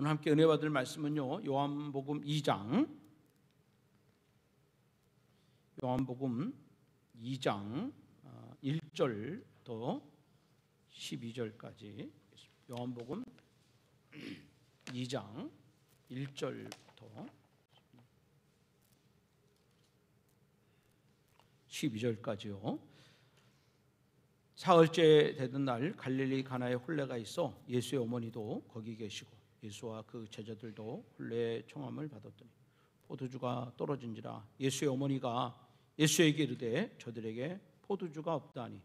오늘 함께 은혜 받을 말씀은요, 요한복음 2장 1절부터 12절까지. 요한복음 2장 1절부터 12절까지요. 사흘째 되던 날 갈릴리 가나에 혼례가 있어 예수의 어머니도 거기 계시고 예수와 그 제자들도 혼례의 청함을 받았더니 포도주가 떨어진지라. 예수의 어머니가 예수에게 이르되 저들에게 포도주가 없다니.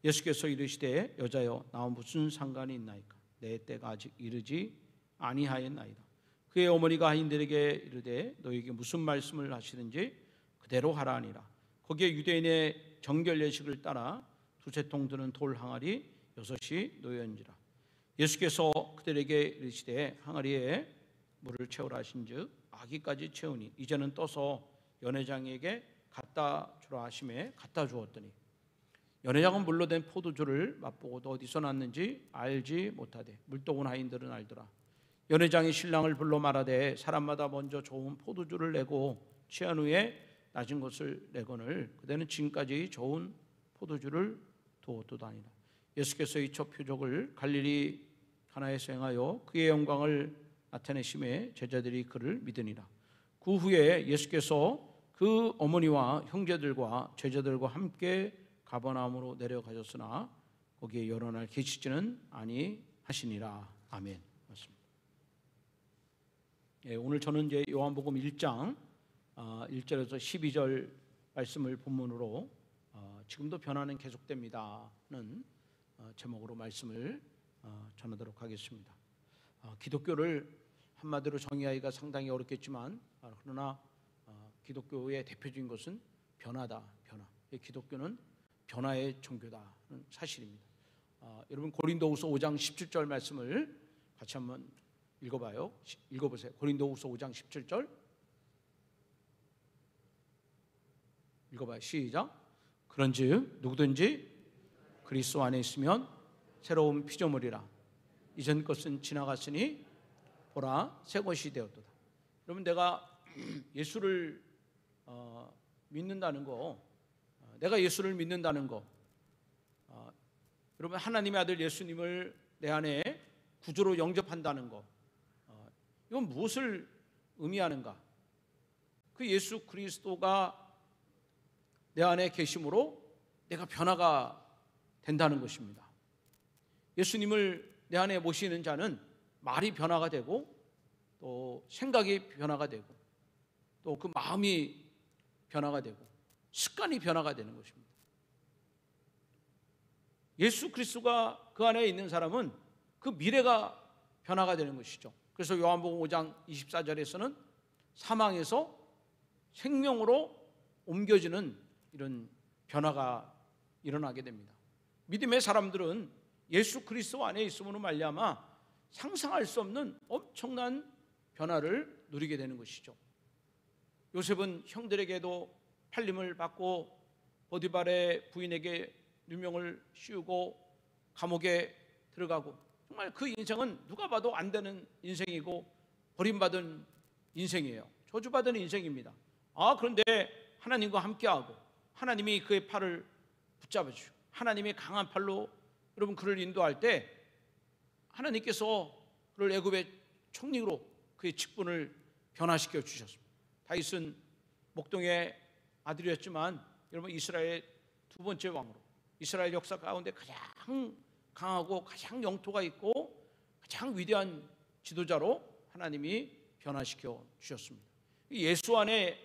예수께서 이르시되 여자여 나와 무슨 상관이 있나이까. 내 때가 아직 이르지 아니하였나이다. 그의 어머니가 하인들에게 이르되 너에게 무슨 말씀을 하시든지 그대로 하라 하니라. 거기에 유대인의 정결 예식을 따라 두세 통 드는 돌 항아리 6이 놓였는지라. 예수께서 그들에게 이르시되 항아리에 물을 채우라 하신즉 아기까지 채우니 이제는 떠서 연회장에게 갖다 주라 하심에 갖다 주었더니 연회장은 물로 된 포도주를 맛보고도 어디서 났는지 알지 못하되 물동은 하인들은 알더라. 연회장이 신랑을 불러 말하되 사람마다 먼저 좋은 포도주를 내고 취한 후에 낮은 것을 내거늘 그대는 지금까지 좋은 포도주를 두었도다니라. 예수께서 이 첫 표적을 갈릴리 가나에서 행하여 그의 영광을 나타내심에 제자들이 그를 믿으니라. 그 후에 예수께서 그 어머니와 형제들과 제자들과 함께 가버나움으로 내려가셨으나 거기에 여러 날 계시지는 아니하시니라. 아멘. 맞습니다. 오늘 저는 이제 요한복음 1장 1절에서 12절 말씀을 본문으로 지금도 변화는 계속됩니다는 제목으로 말씀을 전하도록 하겠습니다. 기독교를 한마디로 정의하기가 상당히 어렵겠지만 그러나 기독교의 대표적인 것은 변화다. 변화. 기독교는 변화의 종교다는 사실입니다. 여러분 고린도후서 5장 17절 말씀을 같이 한번 읽어봐요. 읽어보세요. 고린도후서 5장 17절 읽어봐요. 시작. 그런즉 누구든지 그리스도 안에 있으면 새로운 피조물이라. 이전 것은 지나갔으니 보라 새 것이 되었도다. 여러분 내가 예수를 믿는다는 거, 내가 예수를 믿는다는 거, 여러분 하나님의 아들 예수님을 내 안에 구주로 영접한다는 거, 이건 무엇을 의미하는가? 그 예수 그리스도가 내 안에 계심으로 내가 변화가 된다는 것입니다. 예수님을 내 안에 모시는 자는 말이 변화가 되고 또 생각이 변화가 되고 또 그 마음이 변화가 되고 습관이 변화가 되는 것입니다. 예수 그리스도가 그 안에 있는 사람은 그 미래가 변화가 되는 것이죠. 그래서 요한복음 5장 24절에서는 사망에서 생명으로 옮겨지는 이런 변화가 일어나게 됩니다. 믿음의 사람들은 예수 그리스도 안에 있음으로 말미암아 상상할 수 없는 엄청난 변화를 누리게 되는 것이죠. 요셉은 형들에게도 팔림을 받고 보디발의 부인에게 누명을 씌우고 감옥에 들어가고 정말 그 인생은 누가 봐도 안 되는 인생이고 버림받은 인생이에요. 저주받은 인생입니다. 그런데 하나님과 함께하고 하나님이 그의 팔을 붙잡아 주시고 하나님의 강한 팔로 여러분 그를 인도할 때 하나님께서 그를 애굽의 총리로 그의 직분을 변화시켜 주셨습니다. 다윗은 목동의 아들이었지만 여러분 이스라엘의 두 번째 왕으로 이스라엘 역사 가운데 가장 강하고 가장 영토가 있고 가장 위대한 지도자로 하나님이 변화시켜 주셨습니다. 예수 안에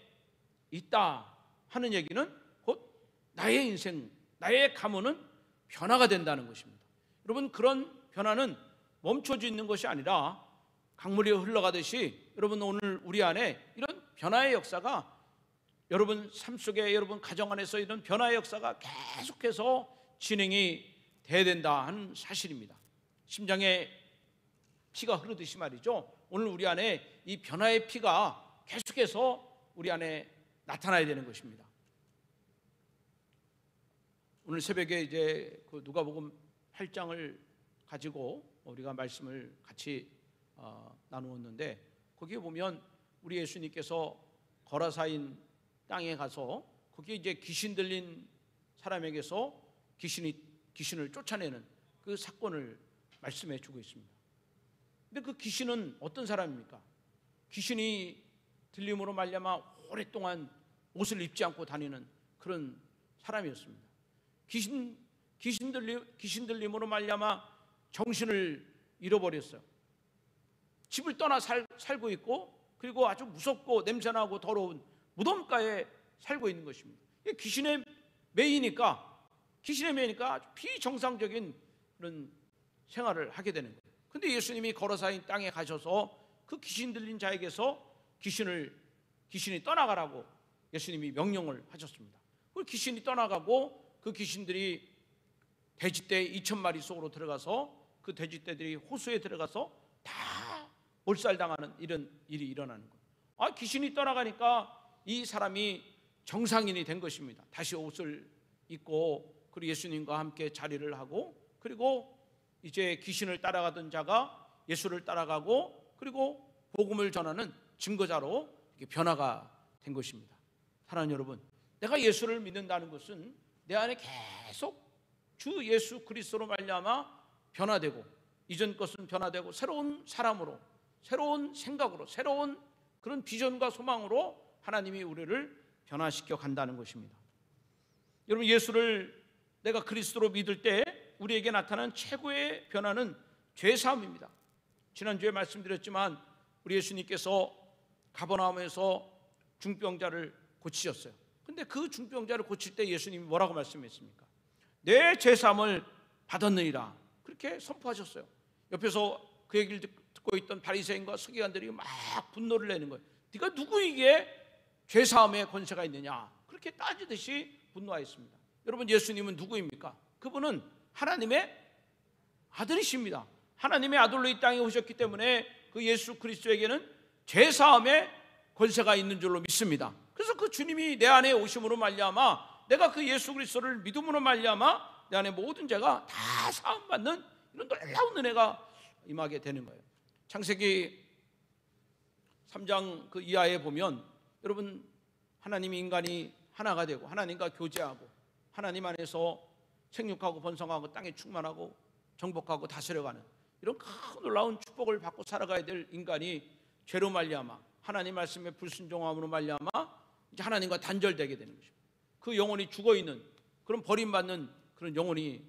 있다 하는 얘기는 곧 나의 인생, 나의 가문은 변화가 된다는 것입니다. 여러분 그런 변화는 멈춰져 있는 것이 아니라 강물이 흘러가듯이 여러분 오늘 우리 안에 이런 변화의 역사가 여러분 삶 속에 여러분 가정 안에서 이런 변화의 역사가 계속해서 진행이 돼야 된다 하는 사실입니다. 심장에 피가 흐르듯이 말이죠. 오늘 우리 안에 이 변화의 피가 계속해서 우리 안에 나타나야 되는 것입니다. 오늘 새벽에 이제 그 누가복음 8장을 가지고 우리가 말씀을 같이 나누었는데, 거기에 보면 우리 예수님께서 거라사인 땅에 가서 거기에 이제 귀신 들린 사람에게서 귀신을 쫓아내는 그 사건을 말씀해 주고 있습니다. 근데 그 귀신은 어떤 사람입니까? 귀신이 들림으로 말미암아 오랫동안 옷을 입지 않고 다니는 그런 사람이었습니다. 귀신 들림으로 말미암아 정신을 잃어버렸어요. 집을 떠나 살고 있고, 그리고 아주 무섭고 냄새나고 더러운 무덤가에 살고 있는 것입니다. 귀신에 매이니까 아주 비정상적인 그런 생활을 하게 되는 거예요. 근데 예수님이 거라사인 땅에 가셔서 그 귀신 들린 자에게서 귀신이 떠나가라고 예수님이 명령을 하셨습니다. 그 귀신이 떠나가고 그 귀신들이 돼지떼 2,000마리 속으로 들어가서 그 돼지떼들이 호수에 들어가서 다 몰살당하는 이런 일이 일어나는 거예요. 귀신이 떠나가니까 이 사람이 정상인이 된 것입니다. 다시 옷을 입고, 그리고 예수님과 함께 자리를 하고, 그리고 이제 귀신을 따라가던 자가 예수를 따라가고, 그리고 복음을 전하는 증거자로 변화가 된 것입니다. 사랑하는 여러분, 내가 예수를 믿는다는 것은 내 안에 계속 주 예수 그리스도로 말미암아 변화되고, 이전 것은 변화되고 새로운 사람으로, 새로운 생각으로, 새로운 그런 비전과 소망으로 하나님이 우리를 변화시켜 간다는 것입니다. 여러분, 예수를 내가 그리스도로 믿을 때 우리에게 나타난 최고의 변화는 죄사함입니다. 지난주에 말씀드렸지만 우리 예수님께서 가버나움에서 중병자를 고치셨어요. 근데 그 중병자를 고칠 때 예수님이 뭐라고 말씀했습니까? 내 죄사함을 받았느니라, 그렇게 선포하셨어요. 옆에서 그 얘기를 듣고 있던 바리새인과 서기관들이 막 분노를 내는 거예요. 네가 누구에게 죄사함의 권세가 있느냐, 그렇게 따지듯이 분노하였습니다. 여러분, 예수님은 누구입니까? 그분은 하나님의 아들이십니다. 하나님의 아들로 이 땅에 오셨기 때문에 그 예수 그리스도에게는 죄사함의 권세가 있는 줄로 믿습니다. 그래서 그 주님이 내 안에 오심으로 말미암아 내가 그 예수 그리스도를 믿음으로 말미암아 내 안에 모든 죄가 다 사함받는 이런 놀라운 은혜가 임하게 되는 거예요. 창세기 3장 그 이하에 보면, 여러분, 하나님이 인간이 하나가 되고 하나님과 교제하고 하나님 안에서 생육하고 번성하고 땅에 충만하고 정복하고 다스려가는 이런 큰 놀라운 축복을 받고 살아가야 될 인간이 죄로 말미암아 하나님 말씀에 불순종함으로 말미암아 이제 하나님과 단절되게 되는 것입니다. 그 영혼이 죽어있는 그런 버림받는 그런 영혼이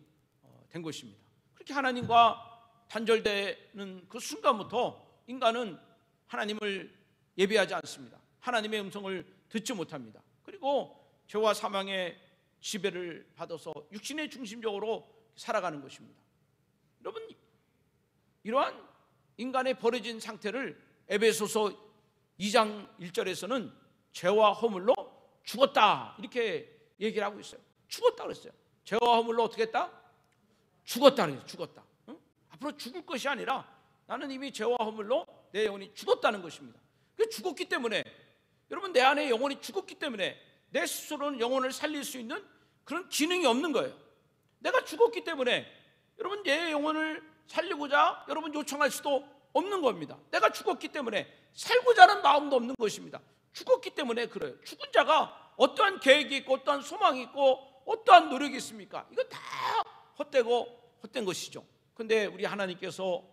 된 것입니다. 그렇게 하나님과 단절되는 그 순간부터 인간은 하나님을 예배하지 않습니다. 하나님의 음성을 듣지 못합니다. 그리고 죄와 사망의 지배를 받아서 육신의 중심적으로 살아가는 것입니다. 여러분, 이러한 인간의 버려진 상태를 에베소서 2장 1절에서는 죄와 허물로 죽었다, 이렇게 얘기를 하고 있어요. 죽었다 그랬어요. 죄와 허물로 어떻게 했다? 죽었다 그랬어요. 죽었다. 응? 앞으로 죽을 것이 아니라 나는 이미 죄와 허물로 내 영혼이 죽었다는 것입니다. 죽었기 때문에, 여러분, 내 안에 영혼이 죽었기 때문에 내 스스로는 영혼을 살릴 수 있는 그런 기능이 없는 거예요. 내가 죽었기 때문에 여러분, 내 영혼을 살리고자 여러분 요청할 수도 없는 겁니다. 내가 죽었기 때문에 살고자 하는 마음도 없는 것입니다. 죽었기 때문에 그래요. 죽은 자가 어떠한 계획이 있고 어떠한 소망이 있고 어떠한 노력이 있습니까? 이건 다 헛된 것이죠. 그런데 우리 하나님께서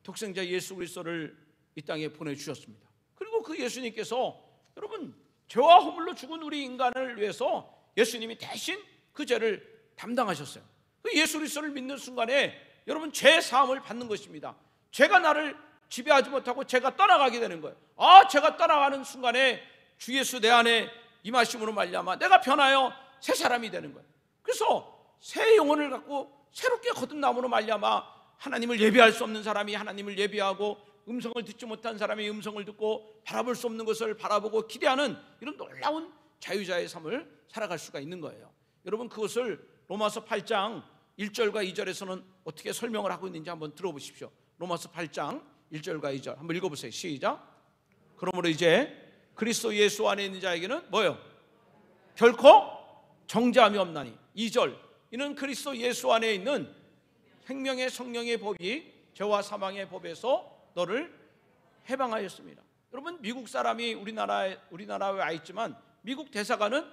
독생자 예수 그리스도를 이 땅에 보내주셨습니다. 그리고 그 예수님께서 여러분, 죄와 허물로 죽은 우리 인간을 위해서 예수님이 대신 그 죄를 담당하셨어요. 그 예수 그리스도를 믿는 순간에 여러분, 죄 사함을 받는 것입니다. 죄가 나를 지배하지 못하고 죄가 떠나가게 되는 거예요. 죄가 떠나가는 순간에 주 예수 내 안에 임하심으로 말미암아 내가 변하여 새 사람이 되는 거예요. 그래서 새 영혼을 갖고 새롭게 거듭남으로 말미암아 하나님을 예배할 수 없는 사람이 하나님을 예배하고, 음성을 듣지 못한 사람이 음성을 듣고, 바라볼 수 없는 것을 바라보고 기대하는 이런 놀라운 자유자의 삶을 살아갈 수가 있는 거예요. 여러분, 그것을 로마서 8장 1절과 2절에서는 어떻게 설명을 하고 있는지 한번 들어보십시오. 로마서 8장 1절과 2절 한번 읽어보세요. 시작. 그러므로 이제 그리스도 예수 안에 있는 자에게는 뭐예요? 결코 정죄함이 없나니. 2절, 이는 그리스도 예수 안에 있는 생명의 성령의 법이 죄와 사망의 법에서 너를 해방하였습니다. 여러분, 미국 사람이 우리나라에 와 있지만 미국 대사관은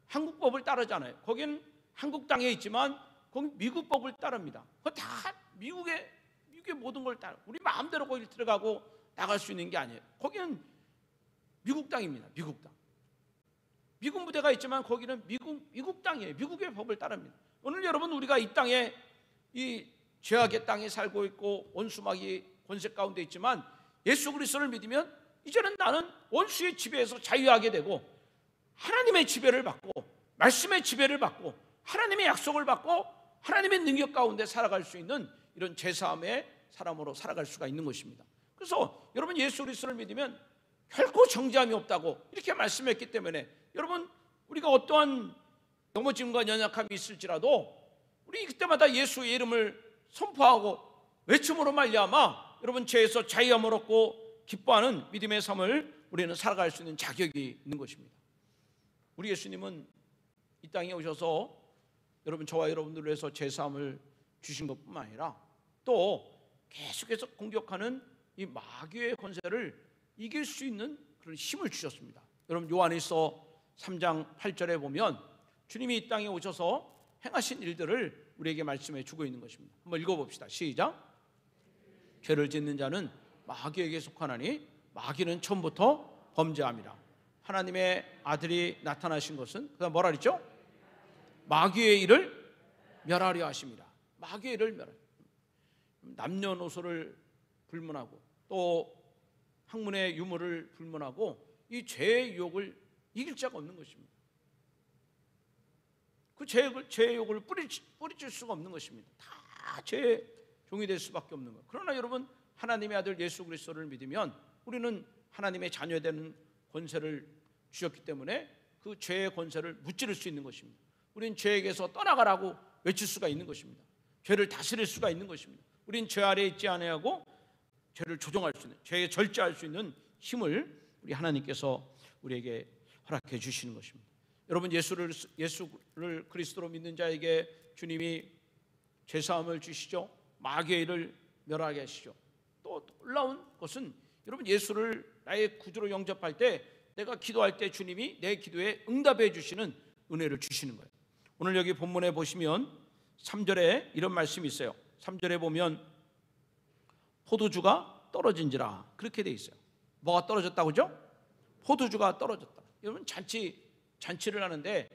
한국법을 따르잖아요. 거기는 한국 땅에 있지만 거기 미국 법을 따릅니다. 그거 다 미국의 모든 걸 따라. 우리 마음대로 거기 들어가고 나갈 수 있는 게 아니에요. 거기는 미국 땅입니다. 미국 땅. 미국 부대가 있지만 거기는 미국 땅이에요. 미국의 법을 따릅니다. 오늘 여러분, 우리가 이 땅에, 이 죄악의 땅에 살고 있고 원수마귀 권세 가운데 있지만 예수 그리스도를 믿으면 이제는 나는 원수의 지배에서 자유하게 되고 하나님의 지배를 받고 말씀의 지배를 받고 하나님의 약속을 받고 하나님의 능력 가운데 살아갈 수 있는 이런 제사함의 사람으로 살아갈 수가 있는 것입니다. 그래서 여러분, 예수 그리스도를 믿으면 결코 정죄함이 없다고 이렇게 말씀했기 때문에 여러분, 우리가 어떠한 넘어짐과 연약함이 있을지라도 우리 그때마다 예수의 이름을 선포하고 외침으로 말미암아 여러분, 죄에서 자유함을 얻고 기뻐하는 믿음의 삶을 우리는 살아갈 수 있는 자격이 있는 것입니다. 우리 예수님은 이 땅에 오셔서 여러분, 저와 여러분들을 위해서 제사함을 주신 것뿐만 아니라 또 계속해서 공격하는 이 마귀의 권세를 이길 수 있는 그런 힘을 주셨습니다. 여러분, 요한일서 3장 8절에 보면 주님이 이 땅에 오셔서 행하신 일들을 우리에게 말씀해 주고 있는 것입니다. 한번 읽어봅시다. 시작. 죄를 짓는 자는 마귀에게 속하나니 마귀는 처음부터 범죄함이라. 하나님의 아들이 나타나신 것은 그다음 뭐라 그랬죠? 마귀의 일을 멸하려 하십니다. 마귀의 일을 멸하려. 남녀노소를 불문하고 또 학문의 유무를 불문하고 이 죄의 유혹을 이길 자가 없는 것입니다. 그 죄의 유혹을 뿌리칠 수가 없는 것입니다. 다 죄의 종이 될 수밖에 없는 거예요. 그러나 여러분, 하나님의 아들 예수 그리스도를 믿으면 우리는 하나님의 자녀되는 권세를 주셨기 때문에 그 죄의 권세를 무찌를 수 있는 것입니다. 우리는 죄에게서 떠나가라고 외칠 수가 있는 것입니다. 죄를 다스릴 수가 있는 것입니다. 우리는 죄 아래에 있지 아니하고 죄를 조종할 수 있는, 죄에 절제할 수 있는 힘을 우리 하나님께서 우리에게 허락해 주시는 것입니다. 여러분, 예수를 그리스도로 믿는 자에게 주님이 죄사함을 주시죠. 마귀의 일을 멸하게 하시죠. 또 놀라운 것은 여러분, 예수를 나의 구주로 영접할 때 내가 기도할 때 주님이 내 기도에 응답해 주시는 은혜를 주시는 거예요. 오늘 여기 본문에 보시면 3절에 이런 말씀이 있어요. 3절에 보면 포도주가 떨어진지라 그렇게 돼 있어요. 뭐가 떨어졌다고 그죠? 포도주가 떨어졌다. 여러분, 잔치를 하는데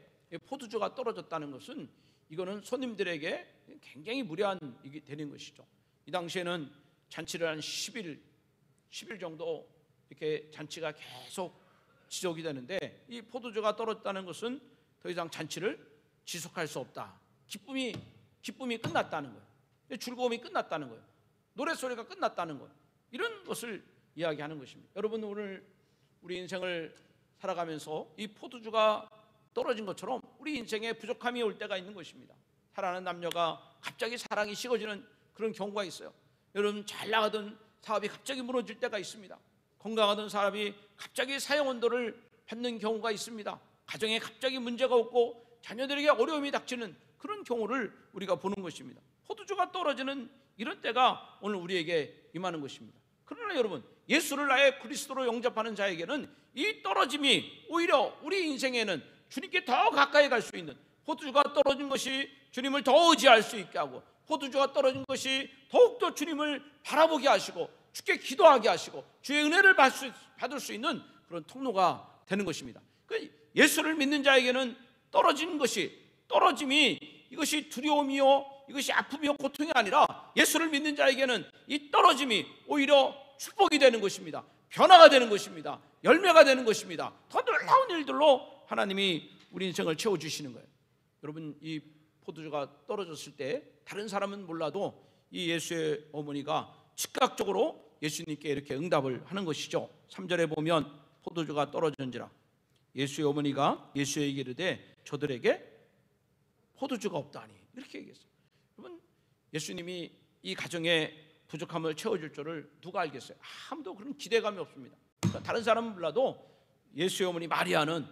포도주가 떨어졌다는 것은 이거는 손님들에게 굉장히 무례한 일이 되는 것이죠. 이 당시에는 잔치를 한 10일 정도 이렇게 잔치가 계속 지속이 되는데 이 포도주가 떨어졌다는 것은 더 이상 잔치를 지속할 수 없다. 기쁨이 끝났다는 거예요. 즐거움이 끝났다는 거예요. 노랫소리가 끝났다는 거예요. 이런 것을 이야기하는 것입니다. 여러분, 오늘 우리 인생을 살아가면서 이 포도주가 떨어진 것처럼 우리 인생에 부족함이 올 때가 있는 것입니다. 사랑하는 남녀가 갑자기 사랑이 식어지는 그런 경우가 있어요. 여러분, 잘 나가던 사업이 갑자기 무너질 때가 있습니다. 건강하던 사람이 갑자기 사형 언도를 받는 경우가 있습니다. 가정에 갑자기 문제가 없고 자녀들에게 어려움이 닥치는 그런 경우를 우리가 보는 것입니다. 포도주가 떨어지는 이런 때가 오늘 우리에게 임하는 것입니다. 그러나 여러분, 예수를 나의 그리스도로 영접하는 자에게는 이 떨어짐이 오히려 우리 인생에는 주님께 더 가까이 갈 수 있는, 포도주가 떨어진 것이 주님을 더 의지할 수 있게 하고, 포도주가 떨어진 것이 더욱더 주님을 바라보게 하시고 주께 기도하게 하시고 주의 은혜를 받을 수 있는 그런 통로가 되는 것입니다. 예수를 믿는 자에게는 떨어짐이 이것이 두려움이요, 이것이 아픔이요, 고통이 아니라 예수를 믿는 자에게는 이 떨어짐이 오히려 축복이 되는 것입니다. 변화가 되는 것입니다. 열매가 되는 것입니다. 더 놀라운 일들로 하나님이 우리 인생을 채워주시는 거예요. 여러분, 이 포도주가 떨어졌을 때 다른 사람은 몰라도 이 예수의 어머니가 즉각적으로 예수님께 이렇게 응답을 하는 것이죠. 3절에 보면 포도주가 떨어진지라 예수의 어머니가 예수에게 이르되 저들에게 포도주가 없다니 이렇게 얘기했어요. 여러분, 예수님이 이 가정의 부족함을 채워줄 줄을 누가 알겠어요? 아무도 그런 기대감이 없습니다. 그러니까 다른 사람은 몰라도 예수의 어머니 마리아는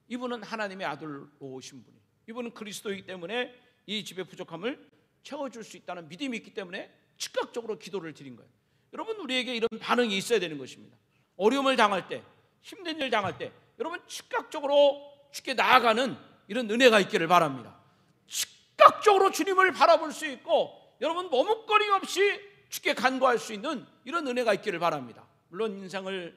이분은 하나님의 아들로 오신 분이, 이분은 그리스도이기 때문에 이 집의 부족함을 채워줄 수 있다는 믿음이 있기 때문에 즉각적으로 기도를 드린 거예요. 여러분, 우리에게 이런 반응이 있어야 되는 것입니다. 어려움을 당할 때, 힘든 일 당할 때 여러분 즉각적으로 주께 나아가는 이런 은혜가 있기를 바랍니다. 즉각적으로 주님을 바라볼 수 있고 여러분 머뭇거림 없이 주께 간구할 수 있는 이런 은혜가 있기를 바랍니다. 물론 인생을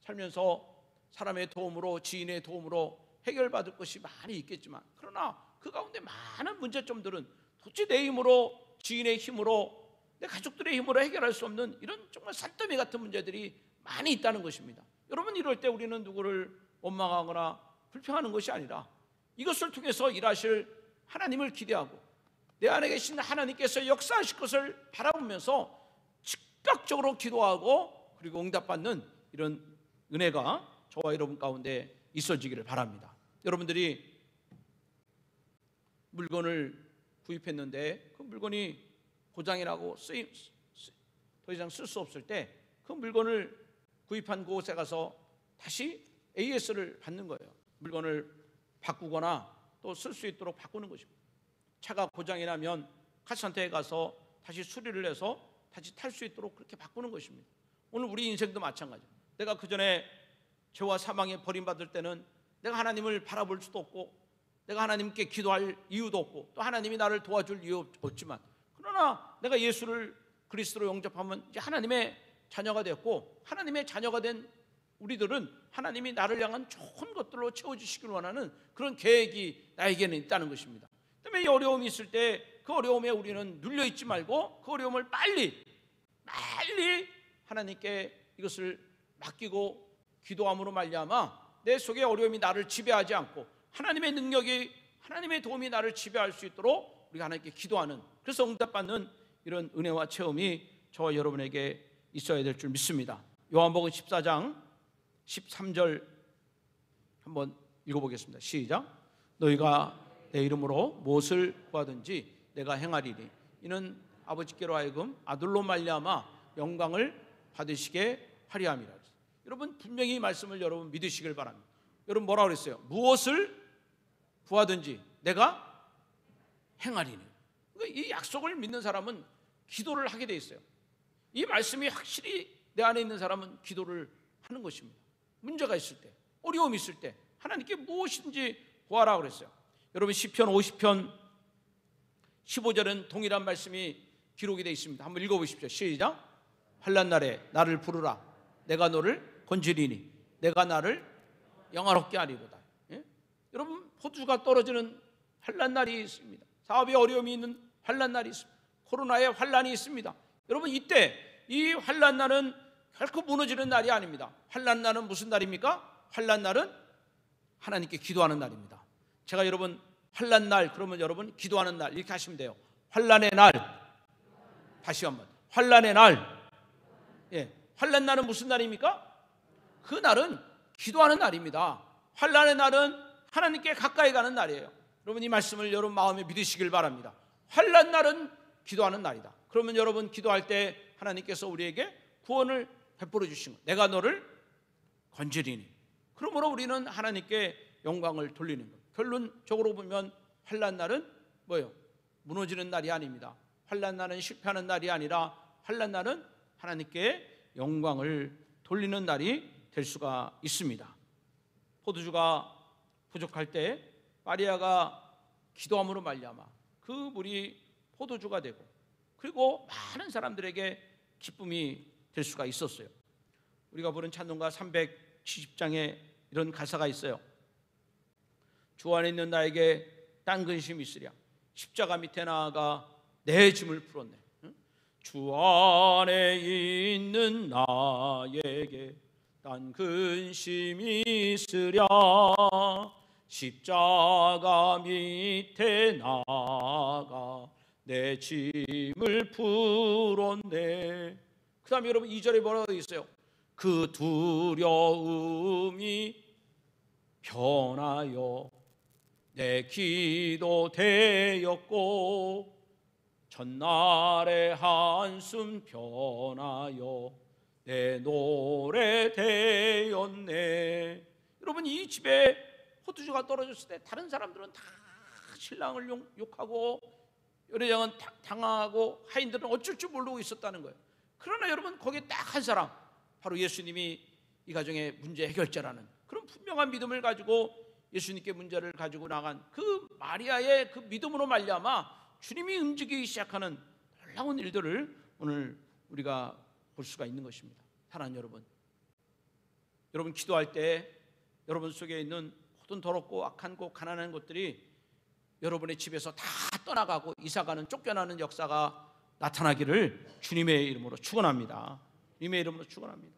살면서 사람의 도움으로, 지인의 도움으로 해결받을 것이 많이 있겠지만, 그러나 그 가운데 많은 문제점들은 도대체 내 힘으로, 지인의 힘으로, 내 가족들의 힘으로 해결할 수 없는 이런 정말 산더미 같은 문제들이 많이 있다는 것입니다. 여러분, 이럴 때 우리는 누구를 원망하거나 불평하는 것이 아니라 이것을 통해서 일하실 하나님을 기대하고 내 안에 계신 하나님께서 역사하실 것을 바라보면서 즉각적으로 기도하고 그리고 응답받는 이런 은혜가 저와 여러분 가운데 있어지기를 바랍니다. 여러분들이 물건을 구입했는데 그 물건이 고장이 나고 더 이상 쓸 수 없을 때 그 물건을 구입한 곳에 가서 다시 AS를 받는 거예요. 물건을 바꾸거나 또 쓸 수 있도록 바꾸는 것입니다. 차가 고장이 나면 카센터에 가서 다시 수리를 해서 다시 탈 수 있도록 그렇게 바꾸는 것입니다. 오늘 우리 인생도 마찬가지입니다. 내가 그전에 죄와 사망에 버림받을 때는 내가 하나님을 바라볼 수도 없고 내가 하나님께 기도할 이유도 없고 또 하나님이 나를 도와줄 이유 없지만, 그러나 내가 예수를 그리스도로 영접하면 이제 하나님의 자녀가 되었고, 하나님의 자녀가 된 우리들은 하나님이 나를 향한 좋은 것들로 채워주시길 원하는 그런 계획이 나에게는 있다는 것입니다. 때문에 이 어려움이 있을 때 그 어려움에 우리는 눌려있지 말고 그 어려움을 빨리 하나님께 이것을 맡기고 기도함으로 말미암아 내 속에 어려움이 나를 지배하지 않고 하나님의 능력이, 하나님의 도움이 나를 지배할 수 있도록 우리가 하나님께 기도하는, 그래서 응답받는 이런 은혜와 체험이 저와 여러분에게 있어야 될 줄 믿습니다. 요한복음 14장 13절 한번 읽어보겠습니다. 시작. 너희가 내 이름으로 무엇을 구하든지 내가 행하리니 이는 아버지께로 하여금 아들로 말미암아 영광을 받으시게 하리 함이라. 여러분, 분명히 이 말씀을 여러분 믿으시길 바랍니다. 여러분 뭐라 그랬어요? 무엇을 구하든지 내가 행하리니. 그러니까 이 약속을 믿는 사람은 기도를 하게 돼 있어요. 이 말씀이 확실히 내 안에 있는 사람은 기도를 하는 것입니다. 문제가 있을 때, 어려움이 있을 때 하나님께 무엇인지 구하라 그랬어요. 여러분 시편 50편 15절은 동일한 말씀이 기록이 되어 있습니다. 한번 읽어보십시오. 시작. 환난 날에 나를 부르라. 내가 너를 건지리니 내가 나를 영화롭게 하리로다. 예? 여러분, 포도주가 떨어지는 환난 날이 있습니다. 사업에 어려움이 있는 환난 날이 있습니다. 코로나에 환난이 있습니다. 여러분, 이때 이 환난 날은 결코 무너지는 날이 아닙니다. 환난 날은 무슨 날입니까? 환난 날은 하나님께 기도하는 날입니다. 제가 여러분 환난 날 그러면 여러분 기도하는 날 이렇게 하시면 돼요. 환난의 날. 다시 한번. 환난의 날. 예. 환난 날은 무슨 날입니까? 그 날은 기도하는 날입니다. 환난의 날은 하나님께 가까이 가는 날이에요. 여러분 이 말씀을 여러분 마음에 믿으시길 바랍니다. 환난 날은 기도하는 날이다. 그러면 여러분 기도할 때 하나님께서 우리에게 구원을 베풀어 주신 것. 내가 너를 건지리니. 그러므로 우리는 하나님께 영광을 돌리는 것. 결론적으로 보면 환난 날은 뭐예요? 무너지는 날이 아닙니다. 환난 날은 실패하는 날이 아니라 환난 날은 하나님께 영광을 돌리는 날이 될 수가 있습니다. 포도주가 부족할 때 마리아가 기도함으로 말미암아 그 물이 포도주가 되고 그리고 많은 사람들에게 기쁨이 될 수가 있었어요. 우리가 부른 찬송가 370장에 이런 가사가 있어요. 주 안에 있는 나에게 딴 근심이 있으랴 십자가 밑에 나아가 내 짐을 풀었네. 주 안에 있는 나에게 딴 근심이 있으랴 십자가 밑에 나아가 내 짐을 풀었네. 그 다음에 여러분 2절에 뭐라고 되어 있어요? 그 두려움이 변하여 내 기도 되었고 전날의 한숨 변하여 내 노래 되었네. 여러분 이 집에 포도주가 떨어졌을 때 다른 사람들은 다 신랑을 욕하고 요래장은 당황하고 하인들은 어쩔 줄 모르고 있었다는 거예요. 그러나 여러분, 거기에 딱 한 사람, 바로 예수님이 이 가정의 문제 해결자라는 그런 분명한 믿음을 가지고 예수님께 문제를 가지고 나간 그 마리아의 그 믿음으로 말미암아 주님이 움직이기 시작하는 놀라운 일들을 오늘 우리가 볼 수가 있는 것입니다. 사랑하는 여러분, 여러분 기도할 때 여러분 속에 있는 모든 더럽고 악한 것, 가난한 것들이 여러분의 집에서 다 떠나가고 이사가는, 쫓겨나는 역사가 나타나기를 주님의 이름으로 축원합니다. 주님의 이름으로 축원합니다.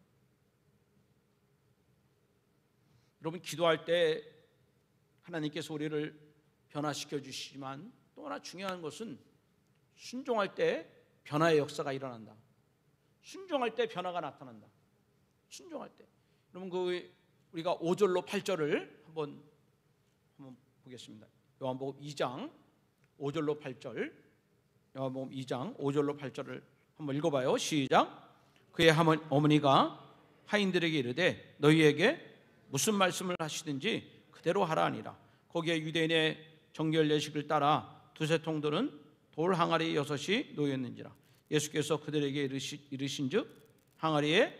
여러분 기도할 때 하나님께서 우리를 변화시켜 주시지만 또 하나 중요한 것은 순종할 때 변화의 역사가 일어난다. 순종할 때 변화가 나타난다. 순종할 때. 여러분 우리가 5절로 8절을 한번 보겠습니다. 요한복음 2장 5절로 8절. 요한복음 2장 5절로 8절을 한번 읽어봐요. 시작. 그의 어머니가 하인들에게 이르되 너희에게 무슨 말씀을 하시든지 그대로 하라 하니라. 거기에 유대인의 정결 예식을 따라 두세 통들은 돌 항아리 6이 놓였는지라. 예수께서 그들에게 이르신즉 항아리에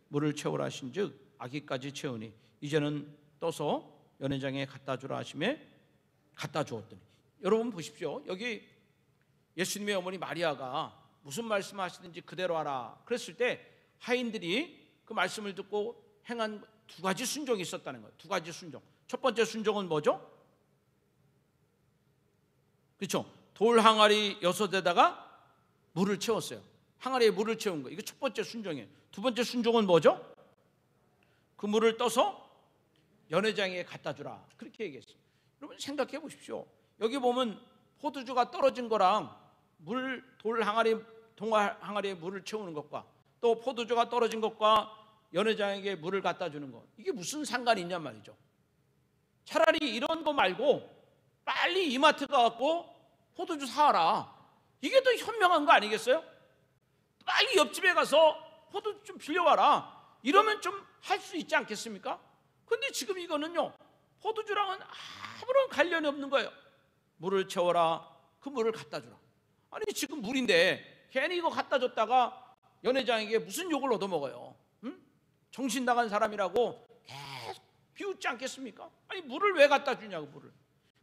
물을 채우라 하신즉 아기까지 채우니 이제는 떠서 연회장에 갖다 주라 하심에 갖다 주었더니. 여러분 보십시오. 여기 예수님의 어머니 마리아가 무슨 말씀하시든지 그대로 하라 그랬을 때 하인들이 그 말씀을 듣고 행한 두 가지 순종이 있었다는 거예요. 두 가지 순종. 첫 번째 순종은 뭐죠? 그렇죠. 돌 항아리 6에다가 물을 채웠어요. 항아리에 물을 채운 거. 이거 첫 번째 순종이에요. 두 번째 순종은 뭐죠? 그 물을 떠서 연회장에 갖다 주라. 그렇게 얘기했어요. 여러분 생각해 보십시오. 여기 보면 포도주가 떨어진 거랑 돌 항아리에 물을 채우는 것과 또 포도주가 떨어진 것과 연회장에게 물을 갖다 주는 것, 이게 무슨 상관이 있냔 말이죠. 차라리 이런 거 말고 빨리 이마트 가갖고 포도주 사와라. 이게 더 현명한 거 아니겠어요? 빨리 옆집에 가서 포도주 좀 빌려와라. 이러면 좀 할 수 있지 않겠습니까? 근데 지금 이거는요, 포도주랑은 아무런 관련이 없는 거예요. 물을 채워라. 그 물을 갖다 주라. 아니 지금 물인데 괜히 이거 갖다 줬다가 연회장에게 무슨 욕을 얻어먹어요? 응? 정신 나간 사람이라고 계속 비웃지 않겠습니까? 아니 물을 왜 갖다 주냐고. 물을.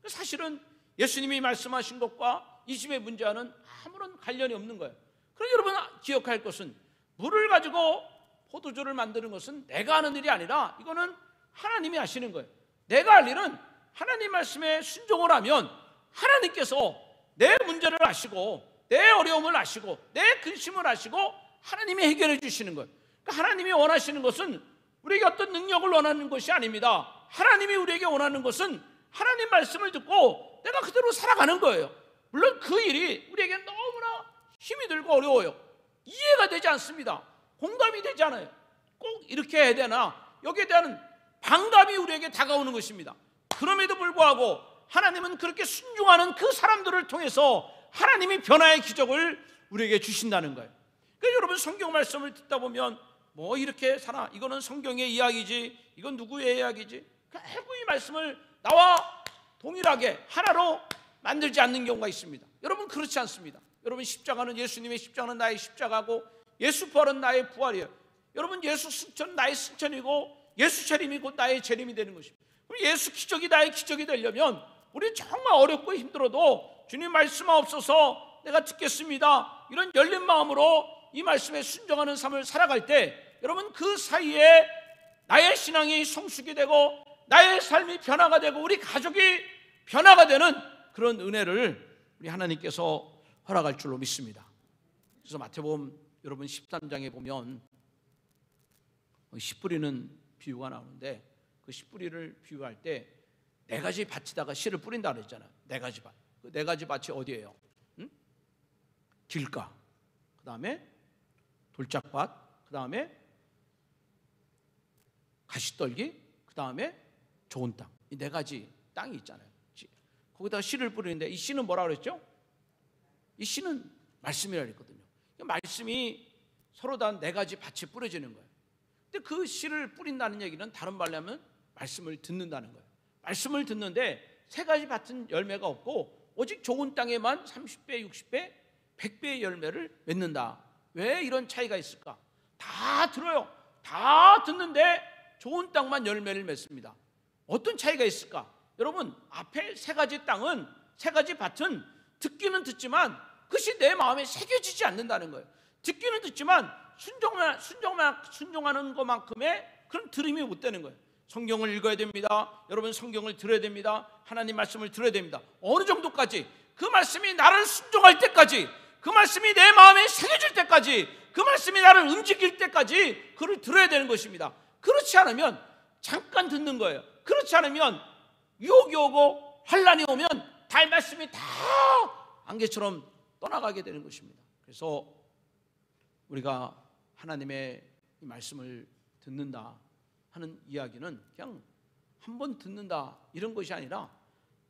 사실은 예수님이 말씀하신 것과 이 집의 문제와는 아무런 관련이 없는 거예요. 그럼 여러분 기억할 것은 물을 가지고 포도주를 만드는 것은 내가 하는 일이 아니라 이거는 하나님이 하시는 거예요. 내가 할 일은 하나님 말씀에 순종을 하면 하나님께서 내 문제를 아시고 내 어려움을 아시고 내 근심을 아시고 하나님이 해결해 주시는 거예요. 그러니까 하나님이 원하시는 것은 우리에게 어떤 능력을 원하는 것이 아닙니다. 하나님이 우리에게 원하는 것은 하나님 말씀을 듣고 내가 그대로 살아가는 거예요. 물론 그 일이 우리에게 너무나 힘이 들고 어려워요. 이해가 되지 않습니다. 공감이 되지 않아요. 꼭 이렇게 해야 되나? 여기에 대한 반감이 우리에게 다가오는 것입니다. 그럼에도 불구하고 하나님은 그렇게 순종하는 그 사람들을 통해서 하나님이 변화의 기적을 우리에게 주신다는 거예요. 그러니까 여러분 성경 말씀을 듣다 보면 뭐 이렇게 살아, 이거는 성경의 이야기지, 이건 누구의 이야기지, 결국 이 말씀을 나와 동일하게 하나로 만들지 않는 경우가 있습니다. 여러분 그렇지 않습니다. 여러분 십자가는, 예수님의 십자가는 나의 십자가고 예수 부활은 나의 부활이에요. 여러분 예수 승천은 나의 승천이고 예수 재림이 곧 나의 재림이 되는 것입니다. 그럼 예수 기적이 나의 기적이 되려면 우리 정말 어렵고 힘들어도 주님 말씀하옵소서 내가 듣겠습니다, 이런 열린 마음으로 이 말씀에 순종하는 삶을 살아갈 때 여러분 그 사이에 나의 신앙이 성숙이 되고 나의 삶이 변화가 되고 우리 가족이 변화가 되는 그런 은혜를 우리 하나님께서 허락할 줄로 믿습니다. 그래서 마태복음 여러분 13장에 보면 씨 뿌리는 비유가 나오는데 그 씨 뿌리를 비유할 때 네 가지 밭에다가 씨를 뿌린다 그랬잖아요. 네 가지 밭. 그 네 가지 밭이 어디예요? 응? 길가, 그 다음에 돌짝밭, 그 다음에 가시떨기, 그 다음에 좋은 땅. 이 네 가지 땅이 있잖아요. 거기다가 씨를 뿌리는데 이 씨는 뭐라 그랬죠? 이 씨는 말씀이라 그랬거든요. 말씀이 서로 다 네 가지 밭에 뿌려지는 거예요. 근데 그 씨를 뿌린다는 얘기는 다른 말로 하면 말씀을 듣는다는 거예요. 말씀을 듣는데 세 가지 밭은 열매가 없고 오직 좋은 땅에만 30배, 60배, 100배의 열매를 맺는다. 왜 이런 차이가 있을까? 다 들어요. 다 듣는데 좋은 땅만 열매를 맺습니다. 어떤 차이가 있을까? 여러분, 앞에 세 가지 땅은, 세 가지 밭은 듣기는 듣지만 그것이 내 마음에 새겨지지 않는다는 거예요. 듣기는 듣지만 순종하는 것만큼의 그런 들음이 못 되는 거예요. 성경을 읽어야 됩니다. 여러분, 성경을 들어야 됩니다. 하나님 말씀을 들어야 됩니다. 어느 정도까지? 그 말씀이 나를 순종할 때까지, 그 말씀이 내 마음에 새겨질 때까지, 그 말씀이 나를 움직일 때까지 그를 들어야 되는 것입니다. 그렇지 않으면 잠깐 듣는 거예요. 그렇지 않으면 유혹이 오고 환란이 오면 달 말씀이 다 안개처럼 떠나가게 되는 것입니다. 그래서 우리가 하나님의 이 말씀을 듣는다 하는 이야기는 그냥 한 번 듣는다 이런 것이 아니라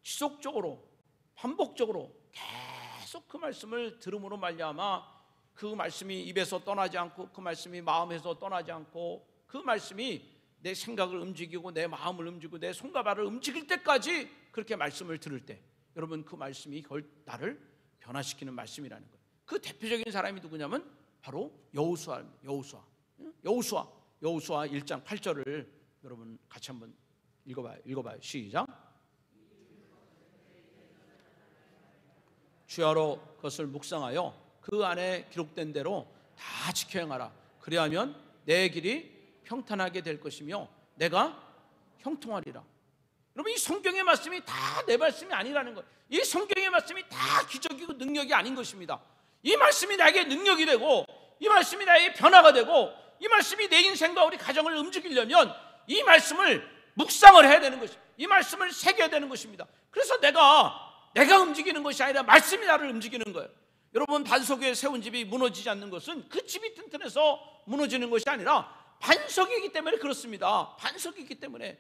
지속적으로 반복적으로 계속 그 말씀을 들음으로 말미암아 그 말씀이 입에서 떠나지 않고, 그 말씀이 마음에서 떠나지 않고, 그 말씀이 내 생각을 움직이고 내 마음을 움직이고 내 손과 발을 움직일 때까지 그렇게 말씀을 들을 때, 여러분, 그 말씀이 나를 변화시키는 말씀이라는 거예요. 그 대표적인 사람이 누구냐면 바로 여호수아입니다. 여호수아 1장 8절을 여러분 같이 한번 읽어봐요. 시작. 주야로 그것을 묵상하여 그 안에 기록된 대로 다 지켜 행하라. 그리하면 내 길이 평탄하게 될 것이며 내가 형통하리라. 여러분, 이 성경의 말씀이 다 내 말씀이 아니라는 거예요. 이 성경의 말씀이 다 기적이고 능력이 아닌 것입니다. 이 말씀이 나에게 능력이 되고, 이 말씀이 나에게 변화가 되고, 이 말씀이 내 인생과 우리 가정을 움직이려면 이 말씀을 묵상을 해야 되는 것입니다. 이 말씀을 새겨야 되는 것입니다. 그래서 내가 움직이는 것이 아니라 말씀이 나를 움직이는 거예요. 여러분, 반석 위에 세운 집이 무너지지 않는 것은 그 집이 튼튼해서 무너지는 것이 아니라 반석이기 때문에 그렇습니다. 반석이기 때문에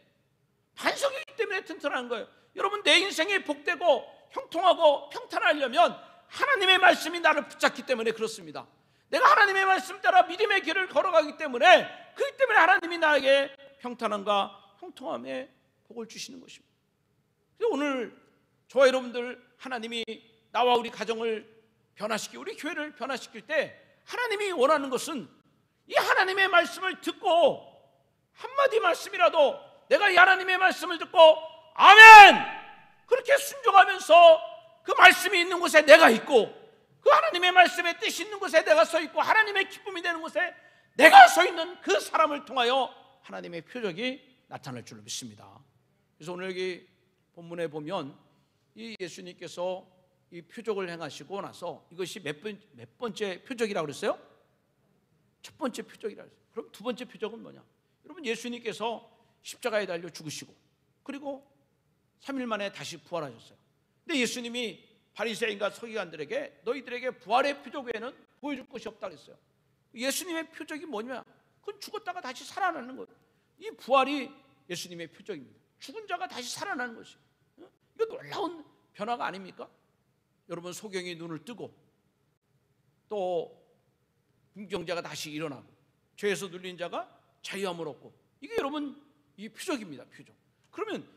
튼튼한 거예요. 여러분, 내 인생이 복되고 형통하고 평탄하려면 하나님의 말씀이 나를 붙잡기 때문에 그렇습니다. 내가 하나님의 말씀 따라 믿음의 길을 걸어가기 때문에, 그렇기 때문에 하나님이 나에게 평탄함과 형통함의 복을 주시는 것입니다. 그래서 오늘 저와 여러분들, 하나님이 나와 우리 가정을 변화시키고 우리 교회를 변화시킬 때 하나님이 원하는 것은 이 하나님의 말씀을 듣고 한마디 말씀이라도 내가 이 하나님의 말씀을 듣고 아멘! 그렇게 순종하면서 그 말씀이 있는 곳에 내가 있고, 그 하나님의 말씀의 뜻이 있는 곳에 내가 서 있고, 하나님의 기쁨이 되는 곳에 내가 서 있는 그 사람을 통하여 하나님의 표적이 나타날 줄로 믿습니다. 그래서 오늘 여기 본문에 보면 이 예수님께서 이 표적을 행하시고 나서 이것이 몇 번째 표적이라고 그랬어요? 첫 번째 표적이라고 그랬어요. 그럼 두 번째 표적은 뭐냐? 여러분, 예수님께서 십자가에 달려 죽으시고 그리고 3일 만에 다시 부활하셨어요. 근데 예수님이 바리새인과 서기관들에게 너희들에게 부활의 표적 외에는 보여줄 것이 없다 그랬어요. 예수님의 표적이 뭐냐? 그건 죽었다가 다시 살아나는 거예요. 이 부활이 예수님의 표적입니다. 죽은 자가 다시 살아나는 것이, 이거 놀라운 변화가 아닙니까? 여러분, 소경이 눈을 뜨고 또 빈경자가 다시 일어나고 죄에서 눌린 자가 자유함을 얻고, 이게 여러분 이 표적입니다. 표적. 그러면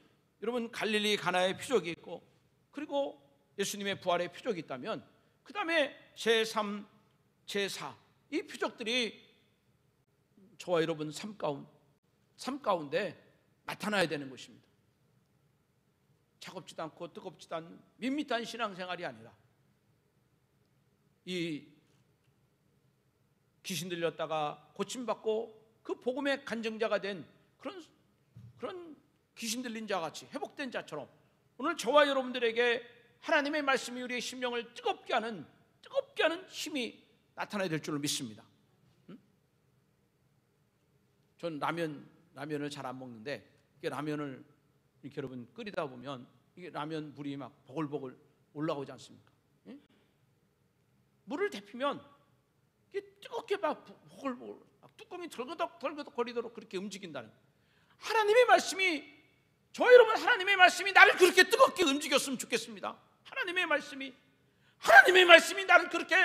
여러분, 갈릴리 가나의 표적이 있고, 그리고 예수님의 부활의 표적이 있다면 그 다음에 제3, 제4 이 표적들이 저와 여러분 삶 가운데 나타나야 되는 것입니다. 차갑지도 않고 뜨겁지도 않은 밋밋한 신앙생활이 아니라 이 귀신 들렸다가 고침받고 그 복음의 간증자가 된 그런 귀신 들린 자 같이 회복된 자처럼 오늘 저와 여러분들에게 하나님의 말씀이 우리의 심령을 뜨겁게 하는 힘이 나타나야 될 줄로 믿습니다. 전 라면을 잘 안 먹는데, 이게 라면을 이렇게 여러분 끓이다 보면 이게 라면 물이 막 보글보글 올라오지 않습니까? 물을 데피면 이게 뜨겁게 막 보글보글 뚜껑이 덜그덕 거리도록 그렇게 움직인다는 거예요. 하나님의 말씀이, 저 여러분, 하나님의 말씀이 나를 그렇게 뜨겁게 움직였으면 좋겠습니다. 하나님의 말씀이 나를 그렇게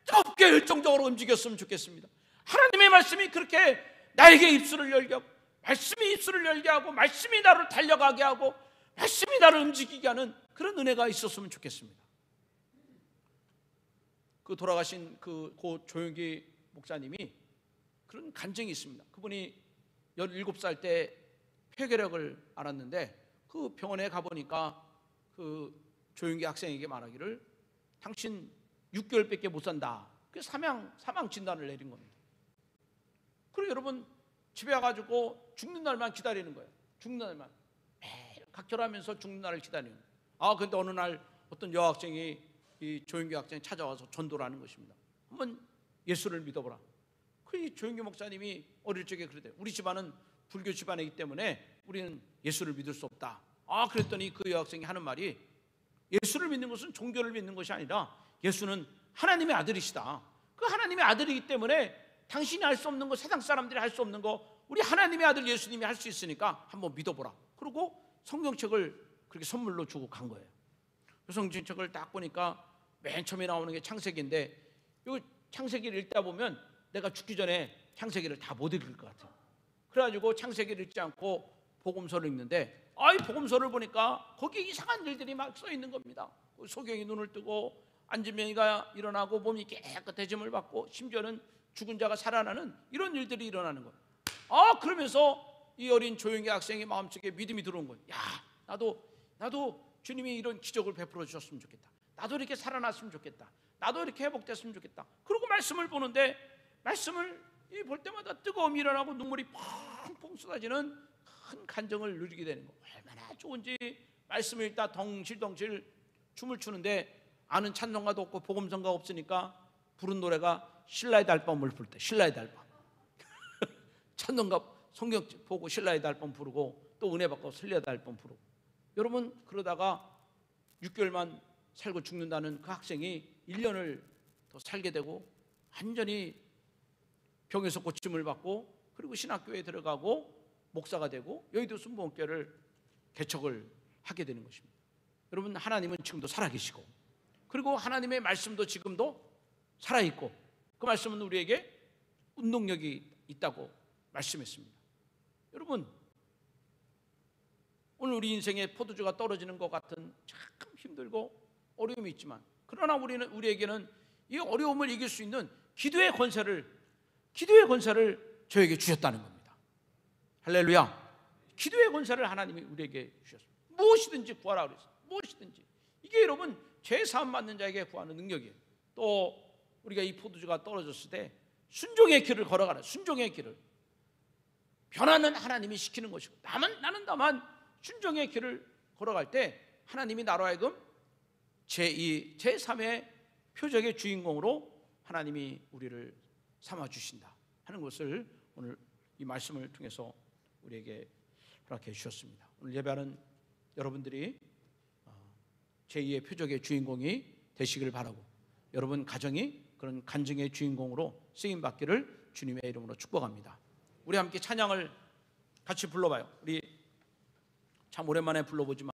뜨겁게 열정적으로 움직였으면 좋겠습니다. 하나님의 말씀이 그렇게 나에게 입술을 열게 하고, 말씀이 입술을 열게 하고, 말씀이 나를 달려가게 하고, 말씀이 나를 움직이게 하는 그런 은혜가 있었으면 좋겠습니다. 그 돌아가신 고 조용기 목사님이 그런 간증이 있습니다. 그분이 17살 때 폐결핵을 앓았는데 그 병원에 가보니까 그 조용기 학생에게 말하기를 당신 6개월밖에 못 산다. 그 사망 진단을 내린 겁니다. 그리고 여러분 집에 와가지고 죽는 날만 기다리는 거예요. 죽는 날만 매일 각혈하면서 죽는 날을 기다리는 거예요. 근데 어느 날 어떤 여학생이 이 조용기 학생이 찾아와서 전도를 하는 것입니다. 한번 예수를 믿어보라. 그 조용기 목사님이 어릴 적에 그러대요. 우리 집안은 불교 집안이기 때문에 우리는 예수를 믿을 수 없다. 그랬더니 그 여학생이 하는 말이 예수를 믿는 것은 종교를 믿는 것이 아니라 예수는 하나님의 아들이시다. 그 하나님의 아들이기 때문에 당신이 할 수 없는 거, 세상 사람들이 할 수 없는 거 우리 하나님의 아들 예수님이 할 수 있으니까 한번 믿어보라. 그리고 성경책을 그렇게 선물로 주고 간 거예요. 그 성경책을 딱 보니까 맨 처음에 나오는 게 창세기인데 이 창세기를 읽다 보면 내가 죽기 전에 창세기를 다 못 읽을 것 같아요. 그래가지고 창세기를 읽지 않고 복음서를 읽는데 이 복음서를 보니까 거기에 이상한 일들이 막 써 있는 겁니다. 소경이 눈을 뜨고 안진뱅이가 일어나고 몸이 깨끗해짐을 받고 심지어는 죽은 자가 살아나는 이런 일들이 일어나는 거예요. 그러면서 이 어린 조용기 학생의 마음속에 믿음이 들어온 거예요. 나도 주님이 이런 기적을 베풀어 주셨으면 좋겠다. 나도 이렇게 살아났으면 좋겠다. 나도 이렇게 회복됐으면 좋겠다. 그리고 말씀을 보는데 말씀을 볼 때마다 뜨거움이 일어나고 눈물이 펑펑 쏟아지는 큰 간정을 누리게 되는 거예요. 얼마나 좋은지 말씀을 읽다 덩실덩실 춤을 추는데 아는 찬송가도 없고 복음성가 없으니까 부른 노래가 신라의 달밤을 부를 때 신라의 달밤 찬송가 성경 보고 신라의 달밤 부르고 또 은혜 받고 신라의 달밤 부르고 여러분 그러다가 6개월만 살고 죽는다는 그 학생이 1년을 더 살게 되고 완전히 병에서 고침을 받고 그리고 신학교에 들어가고 목사가 되고 여의도 순복음교회를 개척을 하게 되는 것입니다. 여러분 하나님은 지금도 살아계시고 그리고 하나님의 말씀도 지금도 살아있고 그 말씀은 우리에게 운동력이 있다고 말씀했습니다. 여러분 오늘 우리 인생에 포도주가 떨어지는 것 같은 참 힘들고 어려움이 있지만 그러나 우리에게는 이 어려움을 이길 수 있는 기도의 권세를 저에게 주셨다는 겁니다. 할렐루야. 기도의 권세를 하나님이 우리에게 주셨습니다. 무엇이든지 구하라 그랬어요. 무엇이든지. 이게 여러분 죄사함 받는 자에게 구하는 능력이에요. 또 우리가 이 포도주가 떨어졌을 때 순종의 길을 걸어가라. 순종의 길을 변화는 하나님이 시키는 것이고 나는 다만 순종의 길을 걸어갈 때 하나님이 나로 하여금 제2, 제3의 표적의 주인공으로 하나님이 우리를 삼아주신다 하는 것을 오늘 이 말씀을 통해서 우리에게 허락해 주셨습니다. 오늘 예배하는 여러분들이 제2의 표적의 주인공이 되시기를 바라고 여러분 가정이 그런 간증의 주인공으로 쓰임받기를 주님의 이름으로 축복합니다. 우리 함께 찬양을 같이 불러봐요. 우리 참 오랜만에 불러보지만